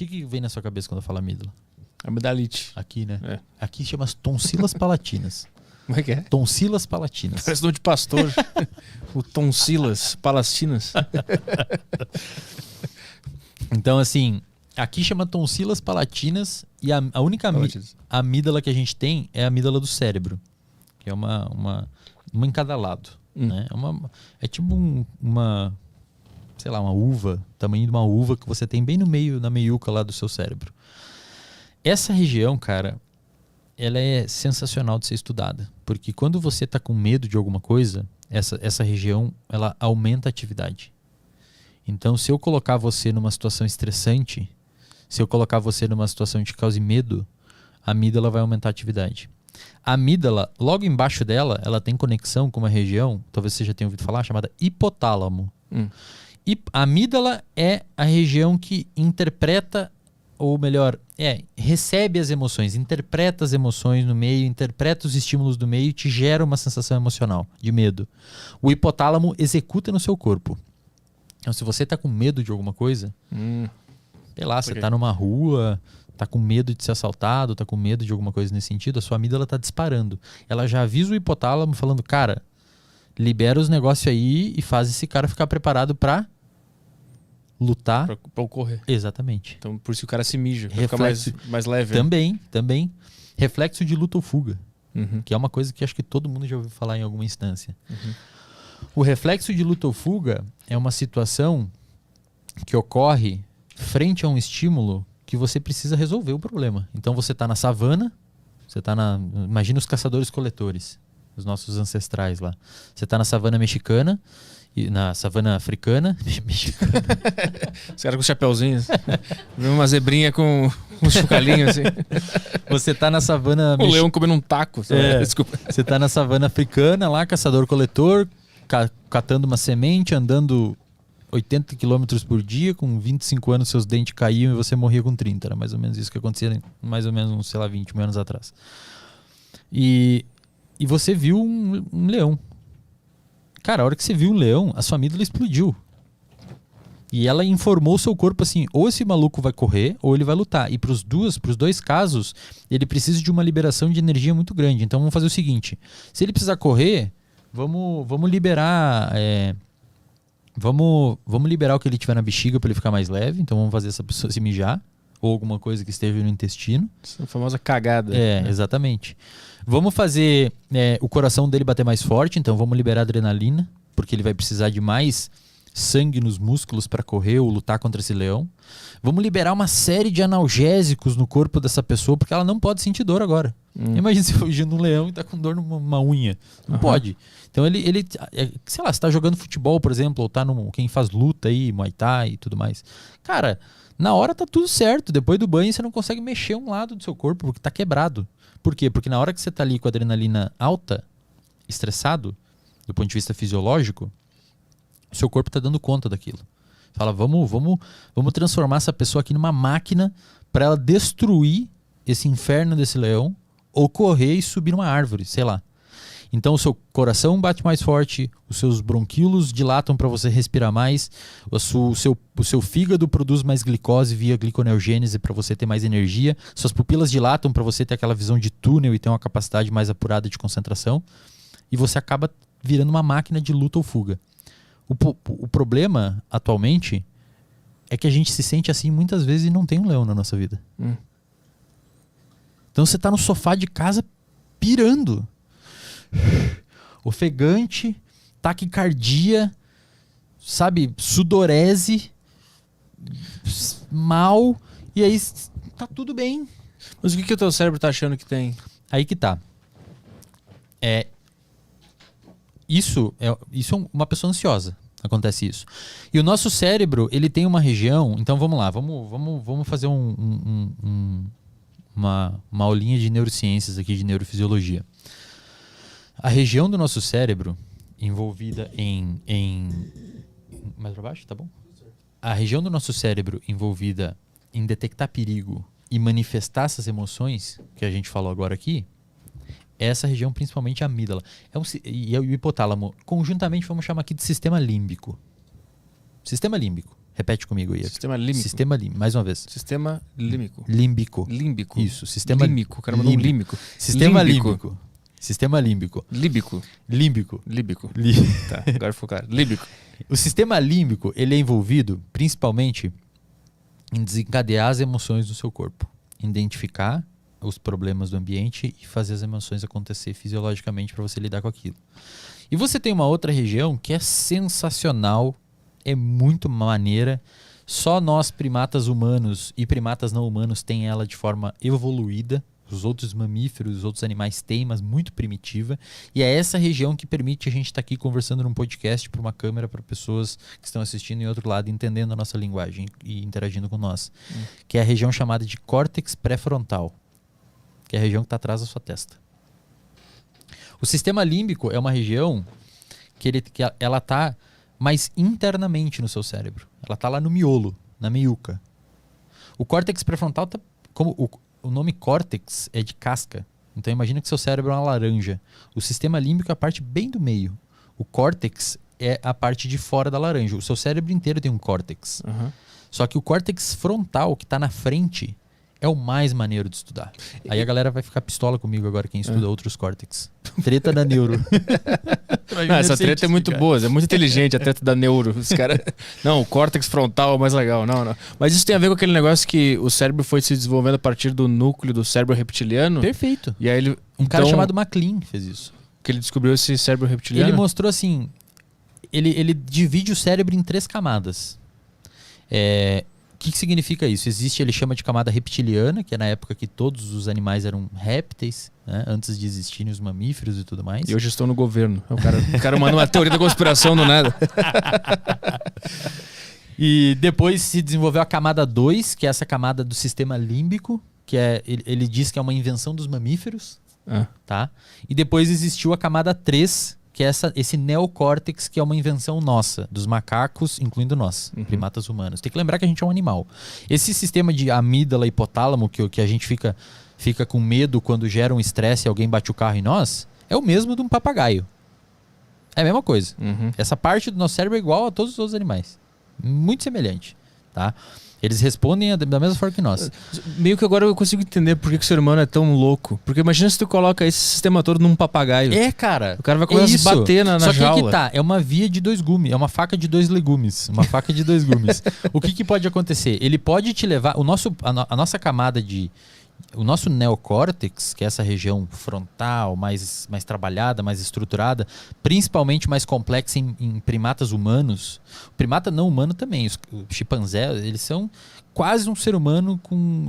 que vem na sua cabeça quando eu falo amígdala? Amidalite. Aqui, né? É. Aqui chama as tonsilas palatinas. Como é que é? Tonsilas palatinas. Parece nome de pastor. O Tonsilas Palastinas. Então, assim, aqui chama tonsilas palatinas e a única amígdala que a gente tem é a amígdala do cérebro, que é uma em cada lado. Né? É tipo sei lá, uma uva, tamanho de uma uva que você tem bem no meio, na meiuca lá do seu cérebro. Essa região, cara, ela é sensacional de ser estudada, porque quando você está com medo de alguma coisa, essa região, ela aumenta a atividade. Então, se eu colocar você numa situação estressante, se eu colocar você numa situação que te cause medo, a amígdala vai aumentar a atividade. A amígdala, logo embaixo dela, ela tem conexão com uma região, talvez você já tenha ouvido falar, chamada hipotálamo. E a amígdala é a região que interpreta, ou melhor, recebe as emoções, interpreta as emoções no meio, interpreta os estímulos do meio e te gera uma sensação emocional de medo. O hipotálamo executa no seu corpo. Então, se você está com medo de alguma coisa, sei lá, você está numa rua, está com medo de ser assaltado, está com medo de alguma coisa nesse sentido, a sua amígdala está disparando. Ela já avisa o hipotálamo falando, cara, libera os negócios aí e faz esse cara ficar preparado para lutar. Pra ocorrer. Exatamente. Então, por isso o cara se mija, pra ficar mais leve. Também. Reflexo de luta ou fuga, que é uma coisa que acho que todo mundo já ouviu falar em alguma instância. O reflexo de luta ou fuga é uma situação que ocorre frente a um estímulo que você precisa resolver o problema. Então você está na savana, imagina os caçadores-coletores, os nossos ancestrais lá. Você está na savana mexicana, na savana africana, mexicana. Os caras com chapeuzinhos. Vê uma zebrinha com uns chucalinhos assim. Você tá na savana... O leão comendo um taco. Desculpa. Você tá na savana africana lá, caçador-coletor, catando uma semente, andando 80 km por dia, com 25 anos seus dentes caíam e você morria com 30. Era mais ou menos isso que acontecia, mais ou menos uns, sei lá, 20 anos atrás. E você viu um leão. Cara, a hora que você viu um leão, a sua amígdala explodiu. E ela informou o seu corpo assim, ou esse maluco vai correr, ou ele vai lutar. E pros dois casos, ele precisa de uma liberação de energia muito grande. Então vamos fazer o seguinte, se ele precisar correr, vamos liberar... Vamos liberar o que ele tiver na bexiga para ele ficar mais leve. Então vamos fazer essa pessoa se mijar, ou alguma coisa que esteja no intestino. Essa famosa cagada. Exatamente. Vamos fazer o coração dele bater mais forte, então vamos liberar adrenalina, porque ele vai precisar de mais sangue nos músculos para correr ou lutar contra esse leão. Vamos liberar uma série de analgésicos no corpo dessa pessoa, porque ela não pode sentir dor agora. Imagina você fugindo um leão e tá com dor numa unha. Não pode. Então ele sei lá, você tá jogando futebol, por exemplo, ou tá quem faz luta aí, Muay Thai e tudo mais. Cara, na hora tá tudo certo. Depois do banho você não consegue mexer um lado do seu corpo, porque tá quebrado. Por quê? Porque na hora que você tá ali com a adrenalina alta, estressado, do ponto de vista fisiológico, o seu corpo tá dando conta daquilo. Fala, vamos transformar essa pessoa aqui numa máquina para ela destruir esse inferno desse leão, ou correr e subir numa árvore, sei lá. Então o seu coração bate mais forte, os seus bronquíolos dilatam para você respirar mais, o seu fígado produz mais glicose via gliconeogênese para você ter mais energia, suas pupilas dilatam para você ter aquela visão de túnel e ter uma capacidade mais apurada de concentração, e você acaba virando uma máquina de luta ou fuga. O problema, atualmente, é que a gente se sente assim muitas vezes e não tem um leão na nossa vida. Então você tá no sofá de casa pirando. Ofegante, taquicardia, sabe, sudorese, mal, e aí tá tudo bem. Mas o que o teu cérebro tá achando que tem? Aí que tá. Isso é uma pessoa ansiosa. Acontece isso. E o nosso cérebro, ele tem uma região... Então vamos lá, vamos fazer uma aulinha de neurociências aqui, de neurofisiologia. A região do nosso cérebro envolvida mais pra baixo, tá bom? A região do nosso cérebro envolvida em detectar perigo e manifestar essas emoções, que a gente falou agora aqui, essa região, principalmente a amígdala, e o hipotálamo, conjuntamente vamos chamar aqui de sistema límbico. Sistema límbico. Repete comigo aí. Sistema límbico. Sistema límbico. Mais uma vez. Sistema límbico. Límbico. Límbico. Isso. Sistema límbico. O cara mandou um límbico. Sistema límbico. Sistema límbico. Límbico. Límbico. Límbico. Tá, agora ficou claro. Límbico. O sistema límbico, ele é envolvido principalmente em desencadear as emoções do seu corpo. Identificar os problemas do ambiente e fazer as emoções acontecer fisiologicamente para você lidar com aquilo. E você tem uma outra região que é sensacional, é muito maneira. Só nós, primatas humanos e primatas não humanos, tem ela de forma evoluída. Os outros mamíferos, os outros animais têm, mas muito primitiva. E é essa região que permite a gente estar aqui conversando num podcast para uma câmera, para pessoas que estão assistindo em outro lado, entendendo a nossa linguagem e interagindo com nós. Que é a região chamada de córtex pré-frontal, que é a região que está atrás da sua testa. O sistema límbico é uma região que ela está mais internamente no seu cérebro. Ela está lá no miolo, na meiuca. O córtex pré-frontal está... como o nome córtex é de casca. Então imagina que seu cérebro é uma laranja. O sistema límbico é a parte bem do meio. O córtex é a parte de fora da laranja. O seu cérebro inteiro tem um córtex. Só que o córtex frontal, que está na frente, é o mais maneiro de estudar. Aí a galera vai ficar pistola comigo agora, quem estuda outros córtex. Treta da neuro. Não, essa treta é muito boa, é muito inteligente a treta da neuro. Os cara... Não, o córtex frontal é o mais legal. Não. Mas isso tem a ver com aquele negócio que o cérebro foi se desenvolvendo a partir do núcleo do cérebro reptiliano? Perfeito. E aí ele... Um cara chamado MacLean fez isso. Que ele descobriu esse cérebro reptiliano? Ele mostrou assim... Ele divide o cérebro em 3 camadas. O que significa isso? Ele chama de camada reptiliana, que é na época que todos os animais eram répteis, né? Antes de existirem os mamíferos e tudo mais. E hoje estão no governo. O cara manda uma teoria da conspiração do nada. E depois se desenvolveu a camada 2, que é essa camada do sistema límbico, que ele diz que é uma invenção dos mamíferos. Tá? E depois existiu a camada 3, que é esse neocórtex, que é uma invenção nossa, dos macacos, incluindo nós, primatas humanos. Tem que lembrar que a gente é um animal. Esse sistema de amígdala e hipotálamo, que a gente fica com medo quando gera um estresse e alguém bate o carro em nós, é o mesmo de um papagaio. É a mesma coisa. Essa parte do nosso cérebro é igual a todos os outros animais. Muito semelhante. Tá? Eles respondem da mesma forma que nós. Meio que agora eu consigo entender por que o ser humano é tão louco. Porque imagina se tu coloca esse sistema todo num papagaio. Cara. O cara vai começar a se bater na jaula. Só que aqui tá, é uma via de 2 gumes. É uma faca de 2 legumes. Uma faca de 2 gumes. O que pode acontecer? Ele pode te levar... A nossa camada de... O nosso neocórtex, que é essa região frontal, mais trabalhada, mais estruturada, principalmente mais complexa em primatas humanos. O primata não humano também. O chimpanzé, eles são quase um ser humano,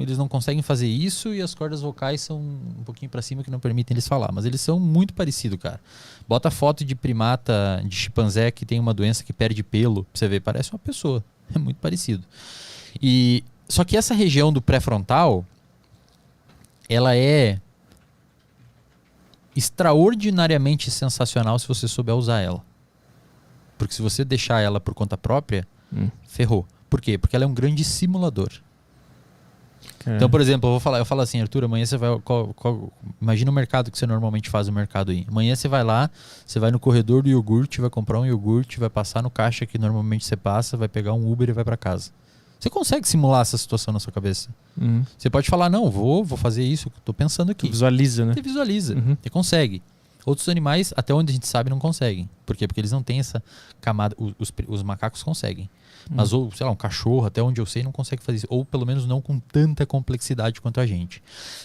eles não conseguem fazer isso e as cordas vocais são um pouquinho para cima que não permitem eles falar. Mas eles são muito parecidos, cara. Bota foto de primata, de chimpanzé que tem uma doença que perde pelo, pra você ver, parece uma pessoa. É muito parecido. Só que essa região do pré-frontal... ela é extraordinariamente sensacional se você souber usar ela. Porque se você deixar ela por conta própria, ferrou. Por quê? Porque ela é um grande simulador. Então, por exemplo, eu falo assim, Arthur, amanhã você vai... imagina o mercado que você normalmente faz no mercado aí. Amanhã você vai lá, você vai no corredor do iogurte, vai comprar um iogurte, vai passar no caixa que normalmente você passa, vai pegar um Uber e vai para casa. Você consegue simular essa situação na sua cabeça. Você pode falar, não, vou fazer isso, estou pensando aqui. Você visualiza, né? Você visualiza, você consegue. Outros animais, até onde a gente sabe, não conseguem. Por quê? Porque eles não têm essa camada, os macacos conseguem. Mas, ou, sei lá, um cachorro, até onde eu sei, não consegue fazer isso. Ou pelo menos não com tanta complexidade quanto a gente.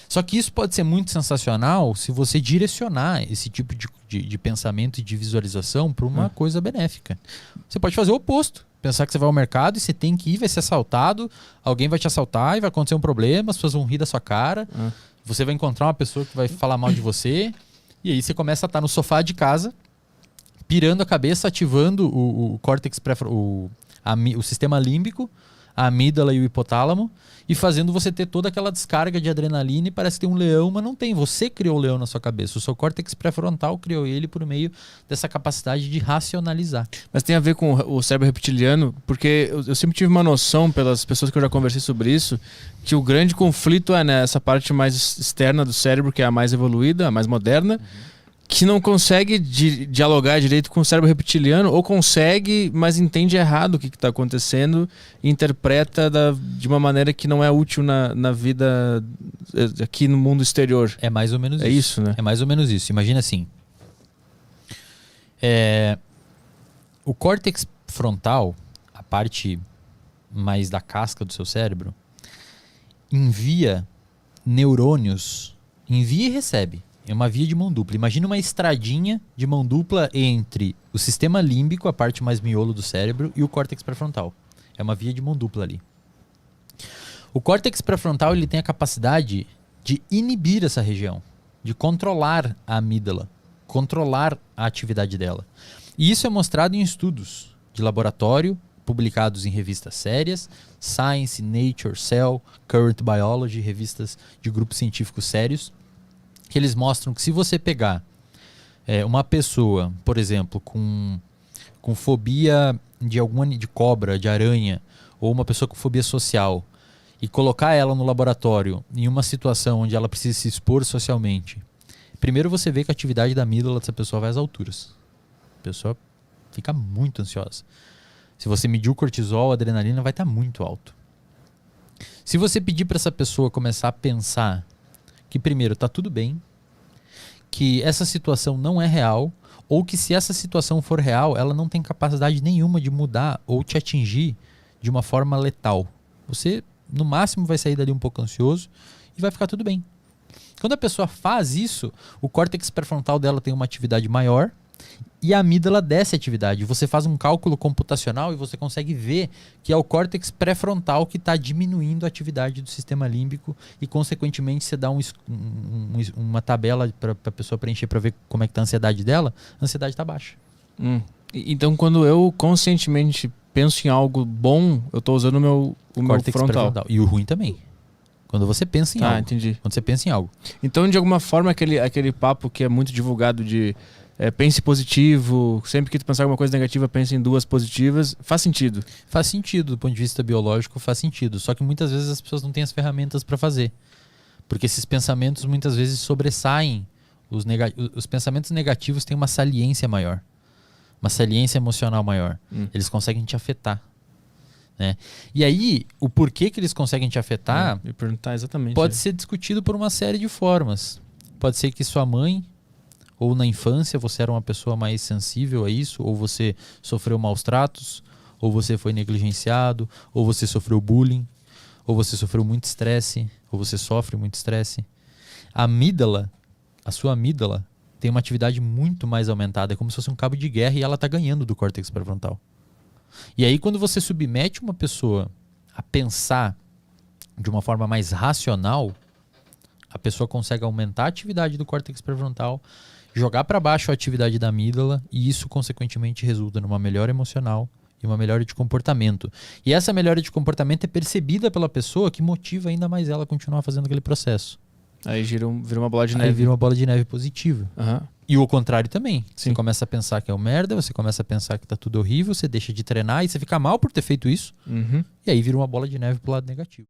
Só que isso pode ser muito sensacional se você direcionar esse tipo de pensamento e de visualização para uma coisa benéfica. Você pode fazer o oposto. Pensar que você vai ao mercado e você tem que ir, vai ser assaltado, alguém vai te assaltar e vai acontecer um problema, as pessoas vão rir da sua cara, você vai encontrar uma pessoa que vai falar mal de você, e aí você começa a estar no sofá de casa, pirando a cabeça, ativando o córtex o sistema límbico, a amígdala e o hipotálamo, e fazendo você ter toda aquela descarga de adrenalina e parece que tem um leão, mas não tem. Você criou o leão na sua cabeça. O seu córtex pré-frontal criou ele por meio dessa capacidade de racionalizar. Mas tem a ver com o cérebro reptiliano, porque eu sempre tive uma noção, pelas pessoas que eu já conversei sobre isso, que o grande conflito é nessa parte mais externa do cérebro, que é a mais evoluída, a mais moderna, que não consegue dialogar direito com o cérebro reptiliano, ou consegue, mas entende errado o que está acontecendo e interpreta de uma maneira que não é útil na vida aqui no mundo exterior. É mais ou menos isso. É isso, né? É mais ou menos isso. Imagina assim. O córtex frontal, a parte mais da casca do seu cérebro, envia neurônios, envia e recebe. É uma via de mão dupla. Imagina uma estradinha de mão dupla entre o sistema límbico, a parte mais miolo do cérebro, e o córtex pré-frontal. É uma via de mão dupla ali. O córtex pré-frontal ele tem a capacidade de inibir essa região, de controlar a amígdala, controlar a atividade dela. E isso é mostrado em estudos de laboratório, publicados em revistas sérias, Science, Nature, Cell, Current Biology, revistas de grupos científicos sérios, que eles mostram que se você pegar uma pessoa, por exemplo, com fobia de cobra, de aranha, ou uma pessoa com fobia social, e colocar ela no laboratório em uma situação onde ela precisa se expor socialmente, primeiro você vê que a atividade da amígdala dessa pessoa vai às alturas. A pessoa fica muito ansiosa. Se você medir o cortisol, a adrenalina vai estar muito alto. Se você pedir para essa pessoa começar a pensar que primeiro está tudo bem, que essa situação não é real, ou que se essa situação for real, ela não tem capacidade nenhuma de mudar ou te atingir de uma forma letal. Você, no máximo, vai sair dali um pouco ansioso e vai ficar tudo bem. Quando a pessoa faz isso, o córtex pré-frontal dela tem uma atividade maior e a amígdala desce a atividade. Você faz um cálculo computacional e você consegue ver que é o córtex pré-frontal que está diminuindo a atividade do sistema límbico e, consequentemente, você dá uma tabela para a pessoa preencher para ver como é que está a ansiedade dela, a ansiedade está baixa. Então, quando eu conscientemente penso em algo bom, eu estou usando o meu frontal. E o ruim também. Quando você pensa em algo. Entendi. Quando você pensa em algo. Então, de alguma forma, aquele papo que é muito divulgado de pense positivo, sempre que tu pensar em alguma coisa negativa, pense em duas positivas, faz sentido? Faz sentido, do ponto de vista biológico, faz sentido. Só que muitas vezes as pessoas não têm as ferramentas para fazer. Porque esses pensamentos muitas vezes sobressaem. Os pensamentos negativos têm uma saliência maior. Uma saliência emocional maior. Eles conseguem te afetar. Né? E aí, o porquê que eles conseguem te afetar me perguntar exatamente, pode ser discutido por uma série de formas. Pode ser que sua mãe, ou na infância, você era uma pessoa mais sensível a isso, ou você sofreu maus tratos, ou você foi negligenciado, ou você sofreu bullying, ou você sofreu muito estresse, ou você sofre muito estresse. A amígdala, a sua amígdala, tem uma atividade muito mais aumentada, é como se fosse um cabo de guerra e ela está ganhando do córtex pré-frontal. E aí, quando você submete uma pessoa a pensar de uma forma mais racional, a pessoa consegue aumentar a atividade do córtex pré-frontal, jogar para baixo a atividade da amígdala, e isso, consequentemente, resulta numa melhora emocional e uma melhora de comportamento. E essa melhora de comportamento é percebida pela pessoa, que motiva ainda mais ela a continuar fazendo aquele processo. Aí vira uma bola de neve. Aí vira uma bola de neve positiva. E o contrário também. Sim. Você começa a pensar que é um merda, você começa a pensar que tá tudo horrível, você deixa de treinar e você fica mal por ter feito isso. E aí vira uma bola de neve pro lado negativo.